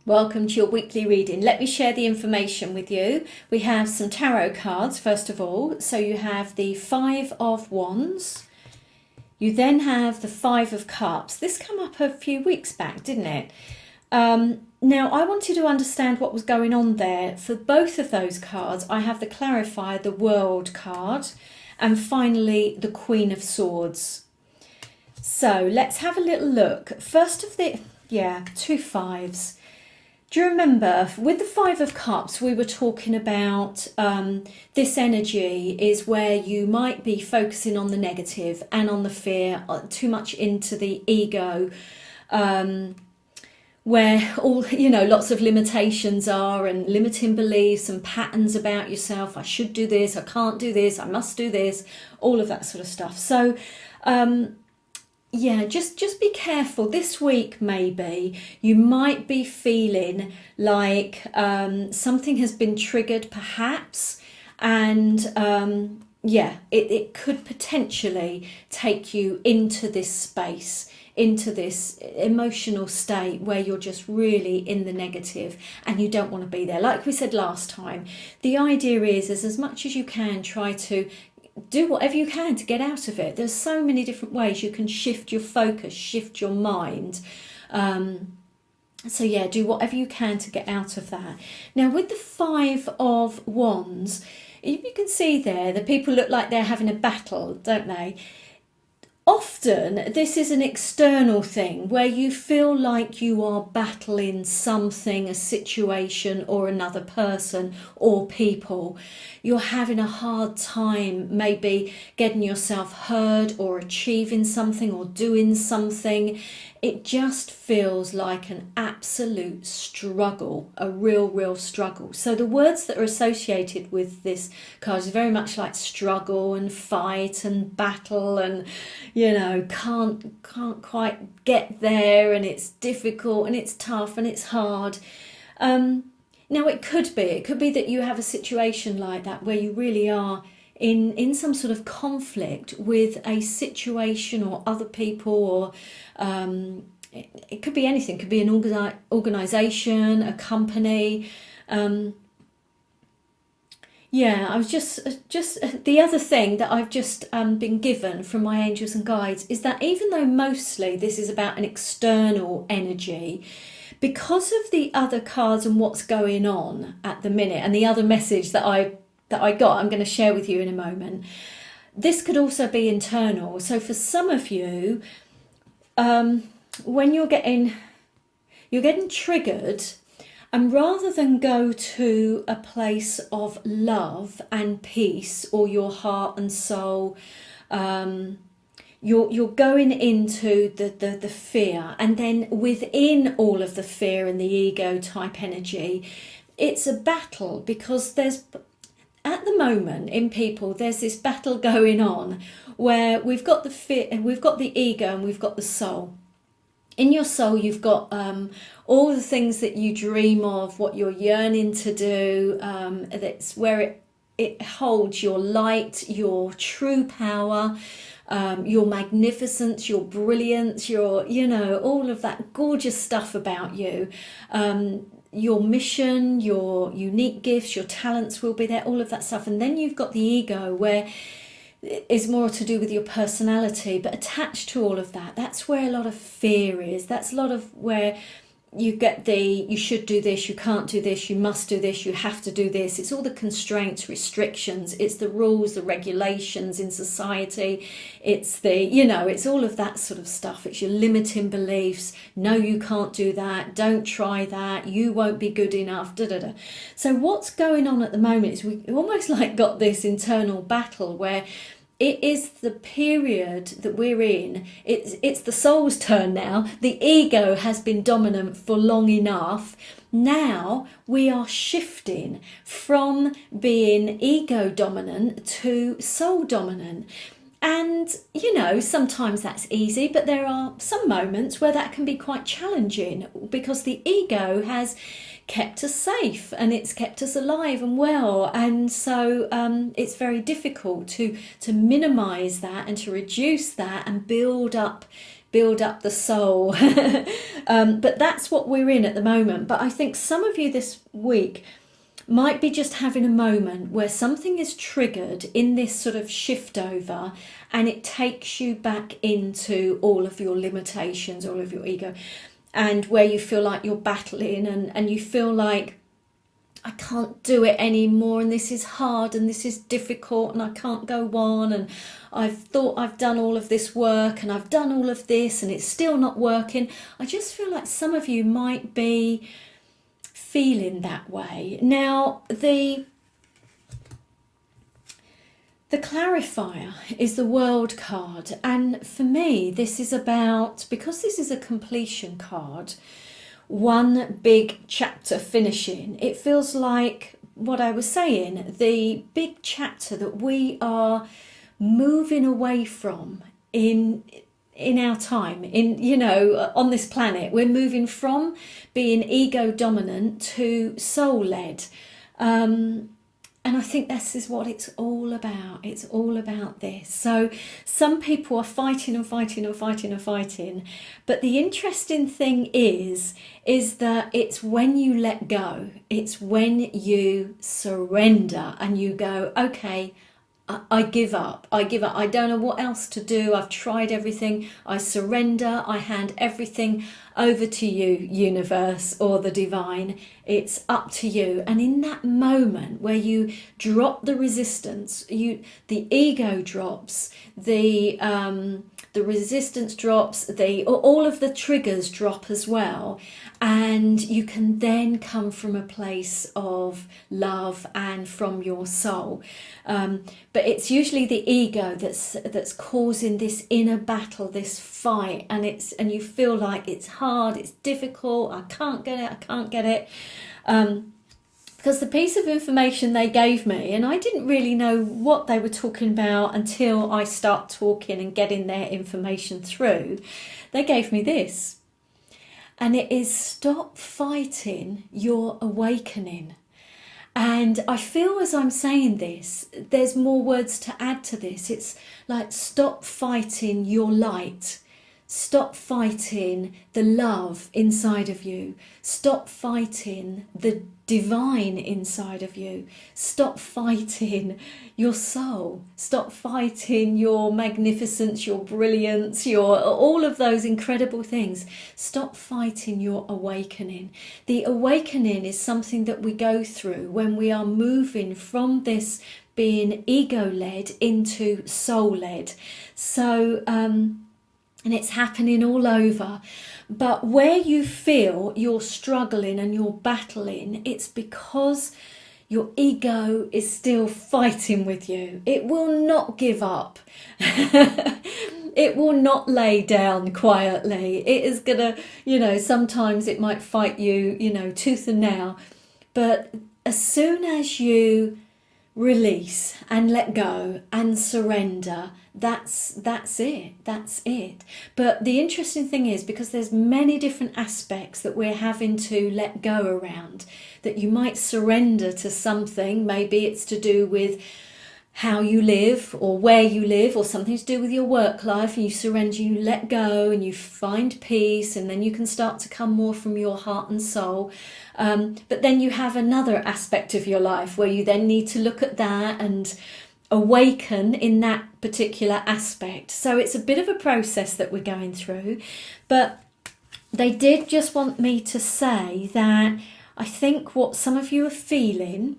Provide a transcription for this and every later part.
Welcome to your weekly reading. Let me share the information with you. We have some tarot cards, first of all. So you have the Five of Wands. You then have the Five of Cups. This came up a few weeks back, didn't it? Now, I wanted to understand what was going on there. For both of those cards, I have the clarifier, the World card, and finally the Queen of Swords. So let's have a little look. First of the, two fives. Do you remember with the Five of Cups, we were talking about this energy is where you might be focusing on the negative and on the fear, too much into the ego, where all, lots of limitations are and limiting beliefs and patterns about yourself. I should do this, I can't do this, I must do this, all of that sort of stuff. So, just be careful. This week, maybe, you might be feeling like something has been triggered, perhaps, and it could potentially take you into this space, into this emotional state where you're just really in the negative and you don't want to be there. Like we said last time, the idea is as much as you can, try to do whatever you can to get out of it. There's so many different ways you can shift your focus, shift your mind. Do whatever you can to get out of that. Now, with the Five of Wands, you can see there, the people look like they're having a battle, don't they? Often this is an external thing where you feel like you are battling something, a situation or another person or people. You're having a hard time maybe getting yourself heard or achieving something or doing something. It just feels like an absolute struggle, a real struggle. So the words that are associated with this card is very much like struggle and fight and battle and, can't quite get there, and it's difficult and it's tough and it's hard. Now it could be that you have a situation like that where you really are in some sort of conflict with a situation or other people, or it could be anything. It could be an organisation, a company. I was just the other thing that I've just been given from my angels and guides is that even though mostly this is about an external energy, because of the other cards and what's going on at the minute, and the other message that I got, I'm going to share with you in a moment, this could also be internal. So for some of you, when you're getting triggered, and rather than go to a place of love and peace or your heart and soul, you're going into the fear, and then within all of the fear and the ego type energy, it's a battle, because there's, at the moment in people, there's this battle going on where we've got the fear and we've got the ego and we've got the soul. In your soul, you've got all the things that you dream of, what you're yearning to do. That's where it holds your light, your true power, your magnificence, your brilliance, your, all of that gorgeous stuff about you. Your mission, your unique gifts, your talents will be there, all of that stuff. And then you've got the ego, where is more to do with your personality, but attached to all of that, that's where a lot of fear is. That's a lot of where you get you should do this, you can't do this, you must do this, you have to do this. It's all the constraints, restrictions, it's the rules, the regulations in society, it's it's all of that sort of stuff. It's your limiting beliefs. No, you can't do that, don't try that, you won't be good enough, So what's going on at the moment is we almost like got this internal battle where it is the period that we're in. It's the soul's turn now. The ego has been dominant for long enough. Now we are shifting from being ego dominant to soul dominant. And, sometimes that's easy, but there are some moments where that can be quite challenging, because the ego has kept us safe and it's kept us alive and well. And so it's very difficult to minimize that and to reduce that and build up build up the soul. But that's what we're in at the moment. But I think some of you this week might be just having a moment where something is triggered in this sort of shift over, and it takes you back into all of your limitations, all of your ego, and where you feel like you're battling, and you feel like, I can't do it anymore, and this is hard, and this is difficult, and I can't go on, and I've thought I've done all of this work, and I've done all of this, and it's still not working. I just feel like some of you might be feeling that way. Now, the clarifier is the World card, and for me this is about, because this is a completion card, one big chapter finishing. It feels like what I was saying, the big chapter that we are moving away from in our time, on this planet. We're moving from being ego dominant to soul led, and I think this is what it's all about. It's all about this. So some people are fighting and fighting and fighting and fighting, but the interesting thing is that it's when you let go, it's when you surrender and you go, okay, I give up. I don't know what else to do. I've tried everything. I surrender. I hand everything over to you, universe or the divine. It's up to you. And in that moment where you drop the resistance, the ego drops, the resistance drops, all of the triggers drop as well, and you can then come from a place of love and from your soul. But it's usually the ego that's causing this inner battle, this fight, and you feel like it's hard, it's difficult, I can't get it. Because the piece of information they gave me, and I didn't really know what they were talking about until I start talking and getting their information through, they gave me this. And it is, stop fighting your awakening. And I feel as I'm saying this, there's more words to add to this. It's like, stop fighting your light. Stop fighting the love inside of you. Stop fighting the divine inside of you. Stop fighting your soul. Stop fighting your magnificence, your brilliance, all of those incredible things. Stop fighting your awakening. The awakening is something that we go through when we are moving from this being ego-led into soul-led. So, and it's happening all over. But where you feel you're struggling and you're battling, it's because your ego is still fighting with you. It will not give up. It will not lay down quietly. It is gonna, sometimes it might fight you, tooth and nail. But as soon as you release and let go and surrender, that's it. But the interesting thing is, because there's many different aspects that we're having to let go around, that you might surrender to something. Maybe it's to do with how you live or where you live, or something to do with your work life, and you surrender, you let go, and you find peace, and then you can start to come more from your heart and soul. But then you have another aspect of your life where you then need to look at that and awaken in that particular aspect. So it's a bit of a process that we're going through. But they did just want me to say that I think what some of you are feeling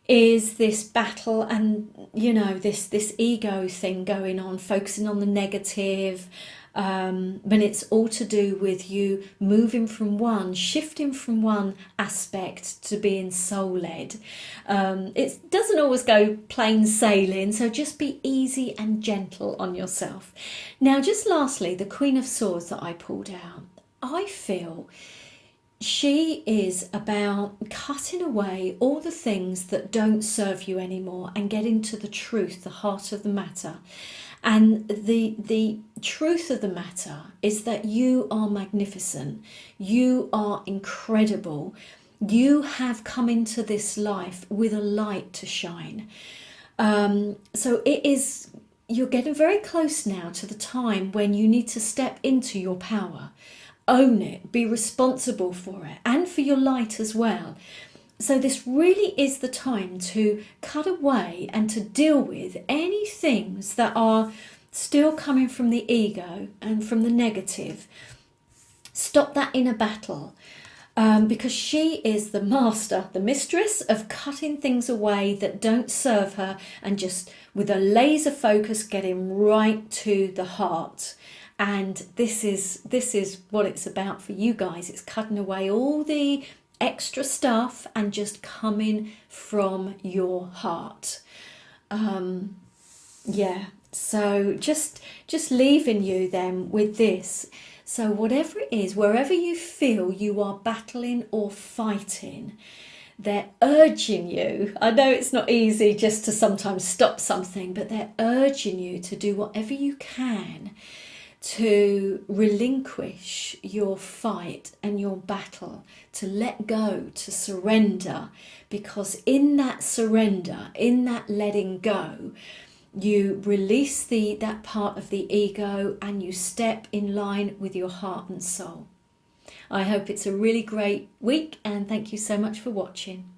is this battle and, this ego thing going on, focusing on the negative, when it's all to do with you shifting from one aspect to being soul-led. It doesn't always go plain sailing, so just be easy and gentle on yourself. Now, just lastly, the Queen of Swords that I pulled out, I feel she is about cutting away all the things that don't serve you anymore and getting to the truth, the heart of the matter. And the truth of the matter is that you are magnificent. You are incredible. You have come into this life with a light to shine. So it is, you're getting very close now to the time when you need to step into your power. Own it, be responsible for it, and for your light as well. So this really is the time to cut away and to deal with any things that are still coming from the ego and from the negative. Stop that inner battle. Because she is the master, the mistress of cutting things away that don't serve her, and just with a laser focus getting right to the heart. And this is what it's about for you guys. It's cutting away all the extra stuff and just coming from your heart. Yeah, so just leaving you then with this. So whatever it is, wherever you feel you are battling or fighting, they're urging you. I know it's not easy just to sometimes stop something, but they're urging you to do whatever you can to relinquish your fight and your battle, to let go, to surrender, because in that surrender, in that letting go, you release that part of the ego and you step in line with your heart and soul. I hope it's a really great week, and thank you so much for watching.